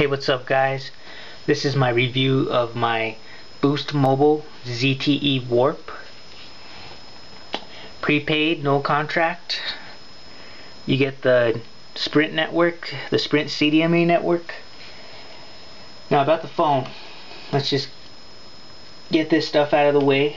Hey, what's up guys? This is my review of my Boost Mobile ZTE Warp. Prepaid, no contract. You get the Sprint network, the Sprint CDMA network. Now about the phone, let's just get this stuff out of the way.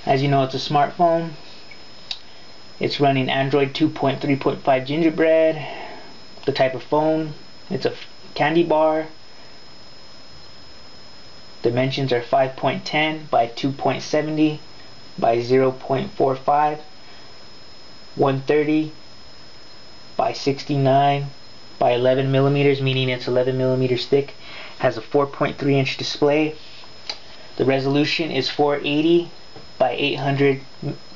As you know, it's a smartphone. It's running Android 2.3.5 Gingerbread. The type of phone, it's a candy bar. Dimensions are 5.10 by 2.70 by 0.45, 130 by 69 by 11 millimeters, meaning it's 11 millimeters thick. Has a 4.3 inch display. The resolution is 480 by 800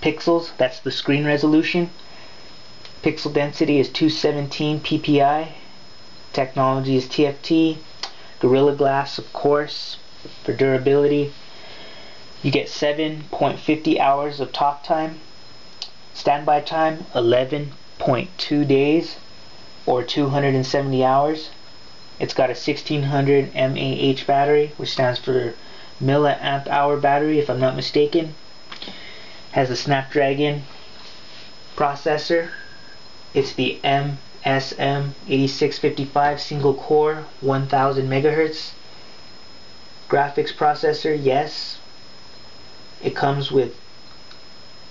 pixels. That's the screen resolution. Pixel density is 217 ppi. Technology is TFT. Gorilla Glass, of course, for durability. You get 7.50 hours of talk time. Standby time 11.2 days or 270 hours. It's got a 1600 mAh battery, which stands for milliamp hour battery if I'm not mistaken. Has a Snapdragon processor. It's the MSM8655 single core 1000 megahertz graphics processor. Yes, it comes with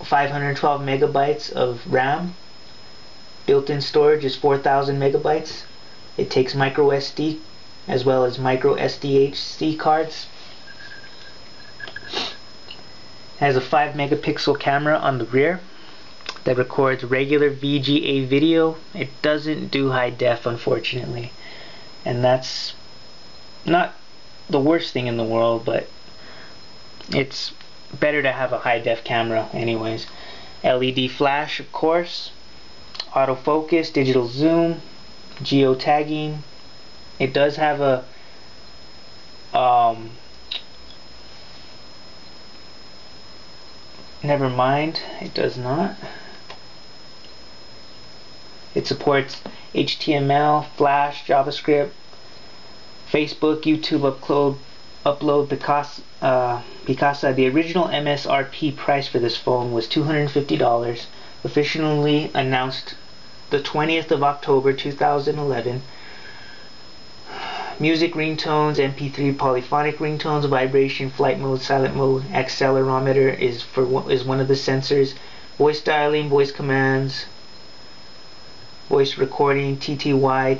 512 megabytes of RAM. Built-in storage is 4000 megabytes. It takes micro SD as well as micro SDHC cards. Has a 5 megapixel camera on the rear that records regular VGA video. It doesn't do high def, unfortunately, and that's not the worst thing in the world, but it's better to have a high def camera anyways. LED flash, of course, autofocus, digital zoom, geotagging. It does have a never mind, it does not. It supports HTML, Flash, JavaScript, Facebook, YouTube upload Picasa. The original MSRP price for this phone was $250. Officially announced the 20th of October 2011. Music ringtones, MP3 polyphonic ringtones, vibration, flight mode, silent mode, accelerometer is one of the sensors. Voice dialing, voice commands, voice recording, TTY,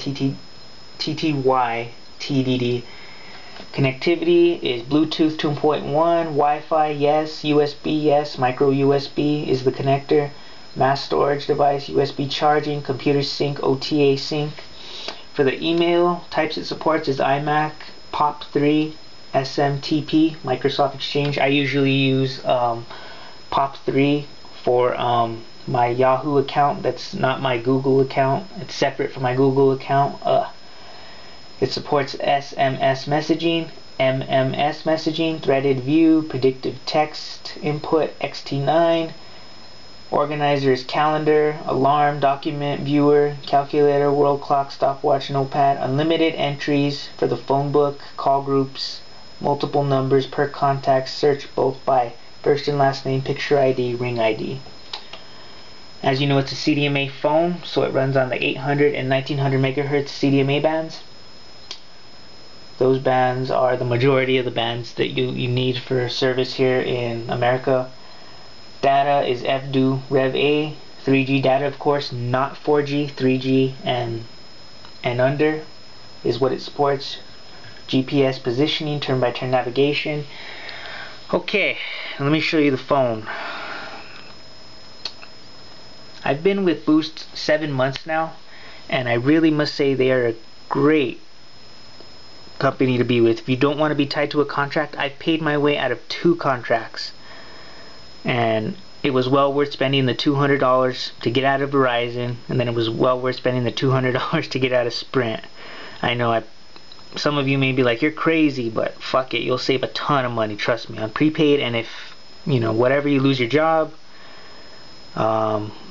TDD. Connectivity is Bluetooth 2.1, Wi-Fi yes, USB yes, micro USB is the connector, mass storage device, USB charging, computer sync, OTA sync. For the email types it supports is iMac, POP3, SMTP, Microsoft Exchange. I usually use POP3 for my Yahoo account. That's not my Google account. It's separate from my Google account. It supports SMS messaging, MMS messaging, threaded view, predictive text input, XT9. Organizer is calendar, alarm, document viewer, calculator, world clock, stopwatch, notepad. Unlimited entries for the phone book, call groups, multiple numbers per contact, search both by first and last name, picture ID, ring ID. As you know, it's a CDMA phone, so it runs on the 800 and 1900 megahertz CDMA bands. Those bands are the majority of the bands that you need for service here in America. Data is FDU Rev A, 3G data, of course, not 4G, 3G and under is what it supports. GPS positioning, turn-by-turn navigation. Okay, let me show you the phone. I've been with Boost 7 months now, and I really must say they are a great company to be with. If you don't want to be tied to a contract, I've paid my way out of 2 contracts, and it was well worth spending the $200 to get out of Verizon, and then it was well worth spending the $200 to get out of Sprint. I know some of you may be like, you're crazy, but fuck it, you'll save a ton of money, trust me, on prepaid. And if, you know, whatever, you lose your job,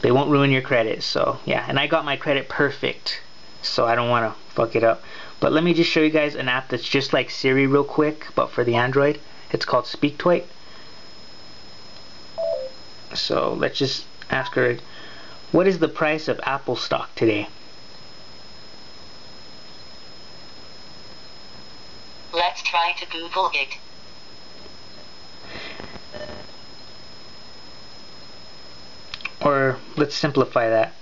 they won't ruin your credit. So yeah, and I got my credit perfect so I don't want to fuck it up. But let me just show you guys an app that's just like Siri real quick, but for the Android. It's called SpeakToy. So let's just ask her, what is the price of Apple stock today? Let's try to Google it. Or let's simplify that.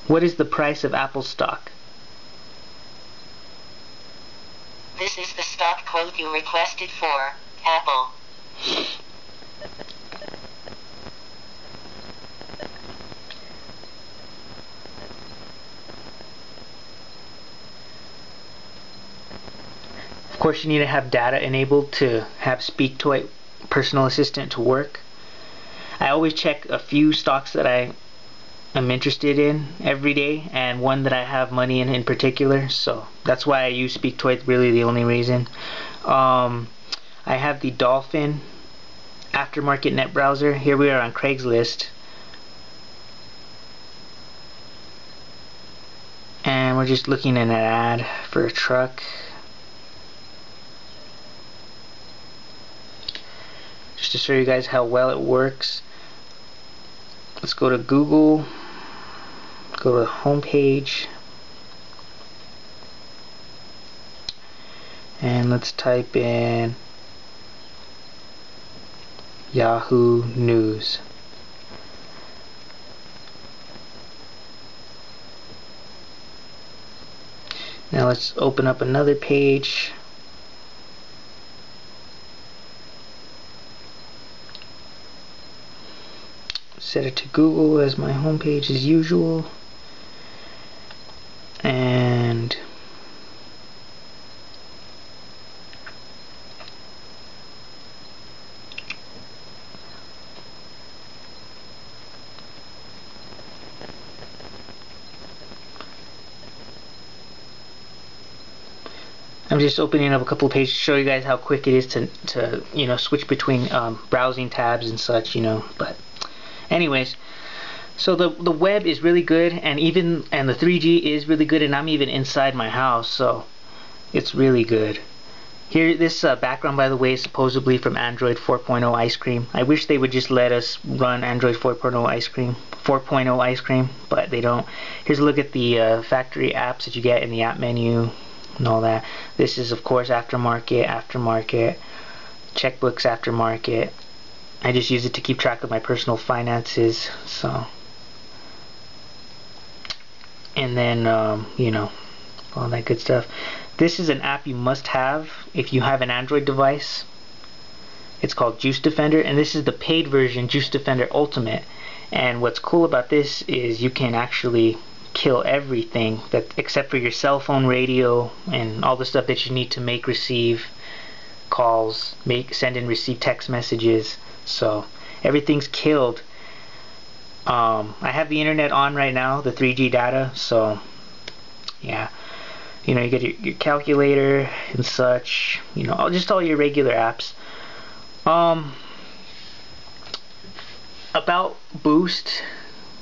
What is the price of Apple stock? This is the stock quote you requested for Apple. Of course, you need to have data enabled to have SpeakToy personal assistant to work. I always check a few stocks that I am interested in every day, and one that I have money in particular, so that's why I use SpeakToy. It's really the only reason. I have the Dolphin aftermarket net browser. Here we are on Craigslist, and we're just looking at an ad for a truck. Just to show you guys how well it works. Let's go to Google, go to the home page, and let's type in Yahoo News. Now let's open up another page. Set it to Google as my homepage as usual, and I'm just opening up a couple of pages to show you guys how quick it is to you know, switch between browsing tabs and such, you know. But anyways, so the web is really good, and the 3G is really good, and I'm even inside my house, so it's really good. Here, this background, by the way, is supposedly from Android 4.0 Ice Cream. I wish they would just let us run Android 4.0 Ice Cream, but they don't. Here's a look at the factory apps that you get in the app menu and all that. This is, of course, aftermarket, checkbooks aftermarket. I just use it to keep track of my personal finances, so, and then you know, all that good stuff. This is an app you must have if you have an Android device. It's called Juice Defender, and this is the paid version, Juice Defender Ultimate. And what's cool about this is you can actually kill everything except for your cell phone radio and all the stuff that you need to make, receive calls, send and receive text messages. So everything's killed. I have the internet on right now, the 3G data, so yeah, you know, you get your calculator and such, you know, just all your regular apps. About Boost,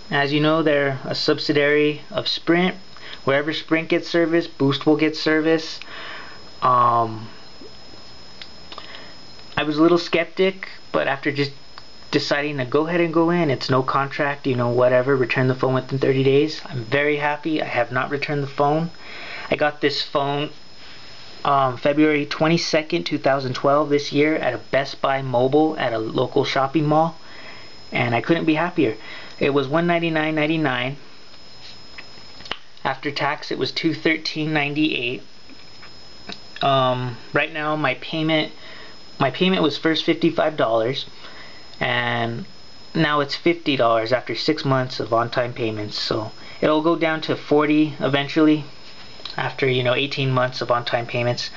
as you know, they're a subsidiary of Sprint. Wherever Sprint gets service, Boost will get service. I was a little skeptic, but after just deciding to go ahead and go in, it's no contract, you know, whatever, return the phone within 30 days. I'm very happy. I have not returned the phone. I got this phone February 22nd, 2012, this year, at a Best Buy Mobile at a local shopping mall, and I couldn't be happier. It was $199.99. After tax, it was $213.98. Right now, my payment was first $55, and now it's $50 after 6 months of on-time payments. So it'll go down to $40 eventually, after, you know, 18 months of on-time payments.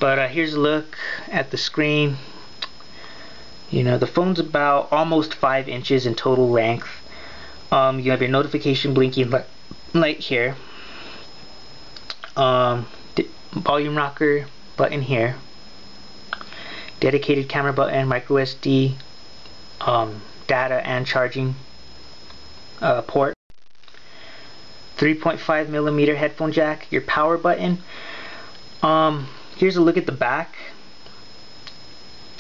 But here's a look at the screen. You know, the phone's about almost 5 inches in total length. You have your notification blinking light here. Volume rocker button here. Dedicated camera button, micro SD, data and charging port. 3.5 millimeter headphone jack, your power button. Here's a look at the back.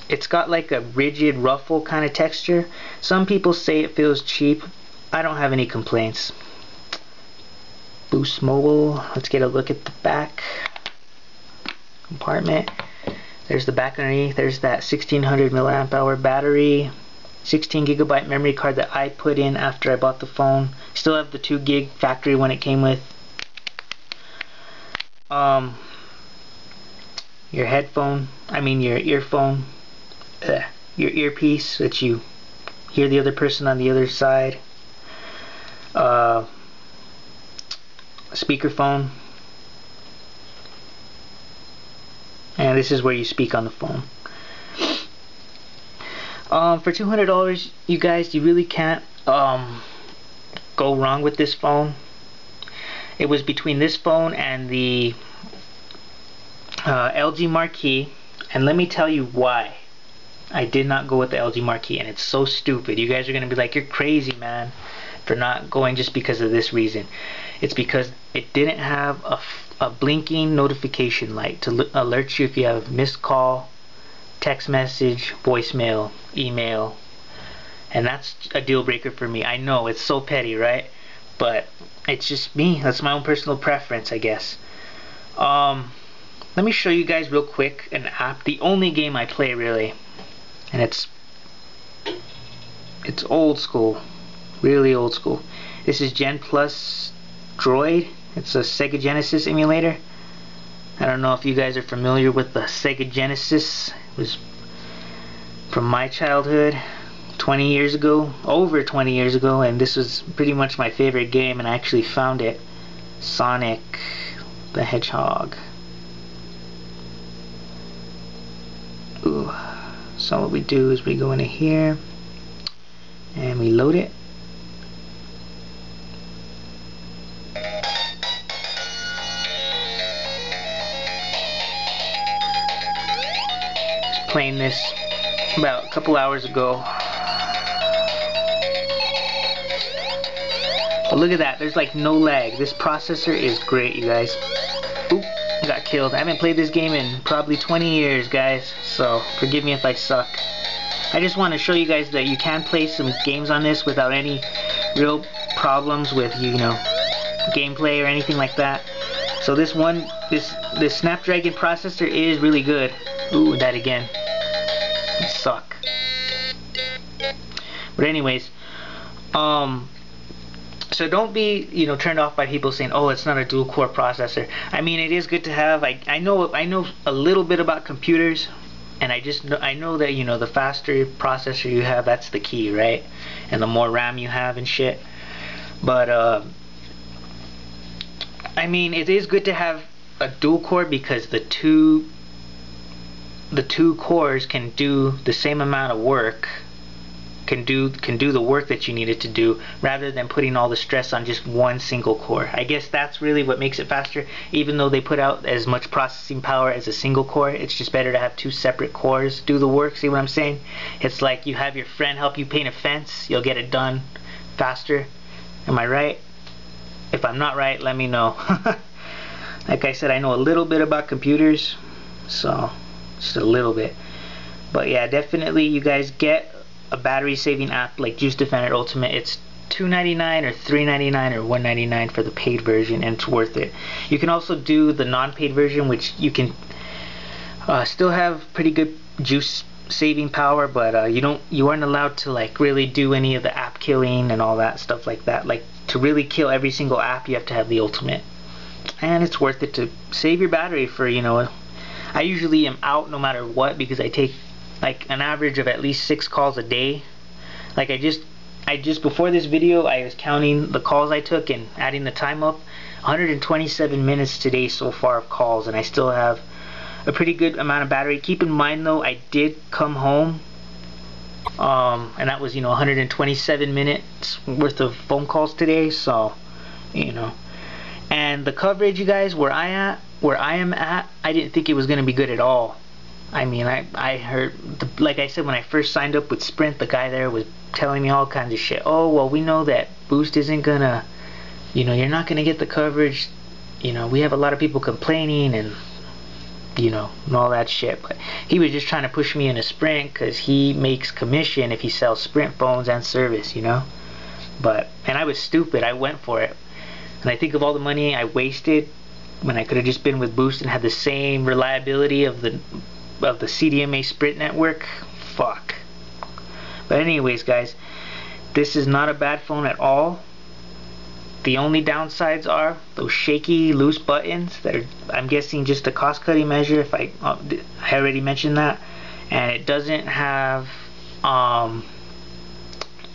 It's got like a rigid ruffle kind of texture. Some people say it feels cheap. I don't have any complaints. Boost Mobile. Let's get a look at the back compartment. There's the back underneath. There's that 1600 milliamp hour battery. 16 gigabyte memory card that I put in after I bought the phone. Still have the 2 gig factory one it came with. Your headphone, your earphone, your earpiece that you hear the other person on the other side. Speakerphone. And this is where you speak on the phone. For $200, you guys, you really can't go wrong with this phone. It was between this phone and the LG Marquee, and let me tell you why I did not go with the LG Marquee, and it's so stupid. You guys are going to be like, you're crazy, man, for not going just because of this reason. It's because it didn't have a blinking notification light to alert you if you have missed call, text message, voicemail, email, and that's a deal breaker for me. I know it's so petty, right? But it's just me. That's my own personal preference, I guess. Let me show you guys real quick an app. The only game I play really, and it's old school, really old school. This is Gen Plus Droid. It's a Sega Genesis emulator. I don't know if you guys are familiar with the Sega Genesis. It was from my childhood 20 years ago, over 20 years ago, and this was pretty much my favorite game, and I actually found it. Sonic the Hedgehog. Ooh. So what we do is we go into here and we load it. Just playing this about a couple hours ago. But look at that, there's like no lag. This processor is great, you guys. Oop, got killed. I haven't played this game in probably 20 years, guys, so forgive me if I suck. I just want to show you guys that you can play some games on this without any real problems with, you know, gameplay or anything like that. So this Snapdragon processor is really good. Ooh, that again. It suck. But anyways, so don't be, you know, turned off by people saying, "Oh, it's not a dual core processor." I mean, it is good to have. I know a little bit about computers, and I know that, you know, the faster processor you have, that's the key, right? And the more RAM you have and shit. But I mean, it is good to have a dual core because the two cores can do the same amount of work. Can do the work that you need it to do, rather than putting all the stress on just one single core. I guess that's really what makes it faster. Even though they put out as much processing power as a single core, it's just better to have two separate cores do the work. See what I'm saying? It's like you have your friend help you paint a fence, you'll get it done faster. Am I right? If I'm not right, let me know. Like I said, I know a little bit about computers, so just a little bit. But yeah, definitely you guys get a battery saving app like Juice Defender Ultimate. It's $2.99 or $3.99 or $1.99 for the paid version, and it's worth it. You can also do the non-paid version, which you can still have pretty good juice saving power, but you aren't allowed to like really do any of the app killing and all that stuff like that. Like to really kill every single app, you have to have the Ultimate, and it's worth it to save your battery for, you know. I usually am out no matter what because I take like an average of at least 6 calls a day. Like I just before this video I was counting the calls I took and adding the time up. 127 minutes today so far of calls, and I still have a pretty good amount of battery. Keep in mind though, I did come home and that was, you know, 127 minutes worth of phone calls today, so you know. And the coverage, you guys, where I am at, I didn't think it was gonna be good at all. I mean, I heard, like I said, when I first signed up with Sprint, the guy there was telling me all kinds of shit. Oh, well, we know that Boost isn't gonna you know, you're not going to get the coverage. You know, we have a lot of people complaining and, you know, and all that shit. But he was just trying to push me into Sprint because he makes commission if he sells Sprint phones and service, you know. And I was stupid. I went for it. And I think of all the money I wasted when I could have just been with Boost and had the same reliability of the CDMA Sprint network. Fuck. But anyways, guys, this is not a bad phone at all. The only downsides are those shaky, loose buttons that are, I'm guessing, just a cost-cutting measure. If I already mentioned that, and it doesn't have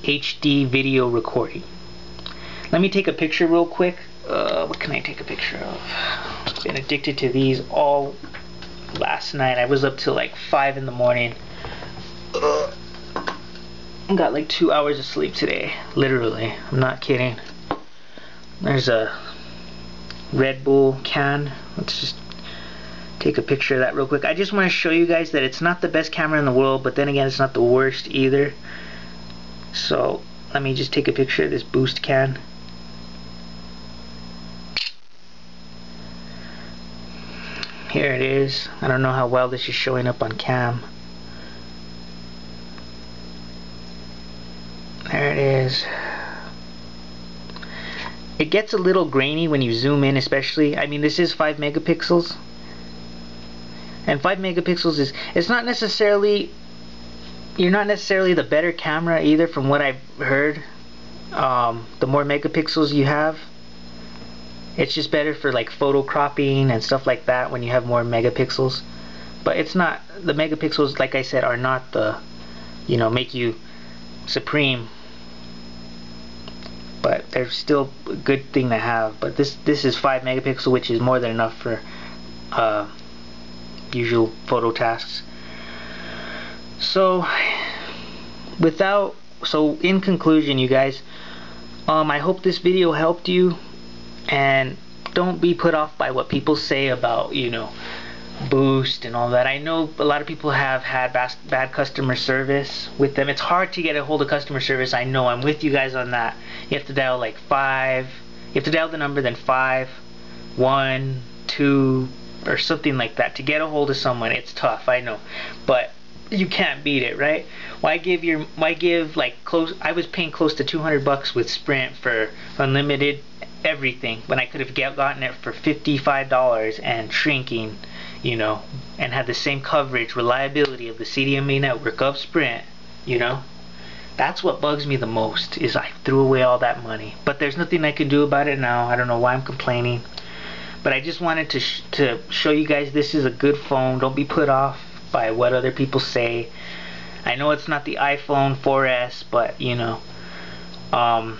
HD video recording. Let me take a picture real quick. What can I take a picture of? I've been addicted to these all last night. I was up till like 5 in the morning. Got like 2 hours of sleep today. Literally. I'm not kidding. There's a Red Bull can. Let's just take a picture of that real quick. I just want to show you guys that it's not the best camera in the world, but then again, it's not the worst either. So let me just take a picture of this Boost can. Here it is. I don't know how well this is showing up on cam. There it is. It gets a little grainy when you zoom in, especially. I mean, this is 5 megapixels. And 5 megapixels is, it's not necessarily, you're not necessarily the better camera either, from what I've heard. The more megapixels you have, it's just better for like photo cropping and stuff like that when you have more megapixels. But it's not, the megapixels, like I said, are not the, you know, make you supreme. But they're still a good thing to have. But this is 5 megapixel, which is more than enough for usual photo tasks. So in conclusion, you guys, I hope this video helped you, and don't be put off by what people say about, you know, Boost and all that. I know a lot of people have had bad customer service with them. It's hard to get a hold of customer service. I know, I'm with you guys on that. You have to dial like 5, you have to dial the number, then 5, 1, 2, or something like that to get a hold of someone. It's tough, I know, but you can't beat it, right? Why give like close, I was paying close to $200 with Sprint for unlimited everything when I could have gotten it for $55 and shrinking, you know, and had the same coverage, reliability of the CDMA network of Sprint, you know. That's what bugs me the most, is I threw away all that money. But there's nothing I can do about it now. I don't know why I'm complaining. But I just wanted to show you guys this is a good phone. Don't be put off by what other people say. I know it's not the iPhone 4S, but you know, I'm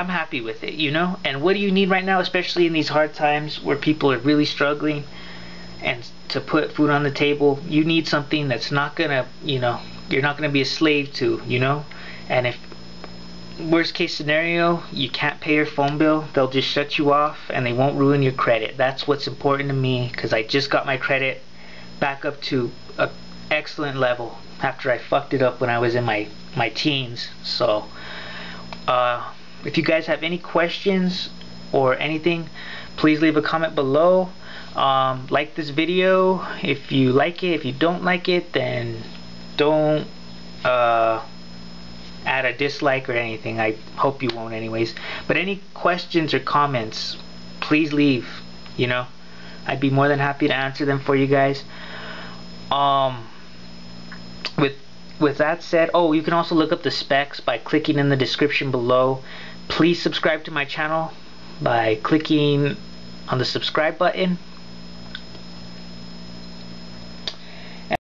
happy with it, you know. And what do you need right now, especially in these hard times where people are really struggling and to put food on the table? You need something that's not gonna, you know, you're not gonna be a slave to, you know. And if worst case scenario, you can't pay your phone bill, they'll just shut you off and they won't ruin your credit. That's what's important to me, because I just got my credit back up to an excellent level after I fucked it up when I was in my teens. So if you guys have any questions or anything, please leave a comment below. Like this video if you like it. If you don't like it, then don't add a dislike or anything. I hope you won't anyways. But any questions or comments, please leave, you know. I'd be more than happy to answer them for you guys. With that said, oh, you can also look up the specs by clicking in the description below. Please subscribe to my channel by clicking on the subscribe button.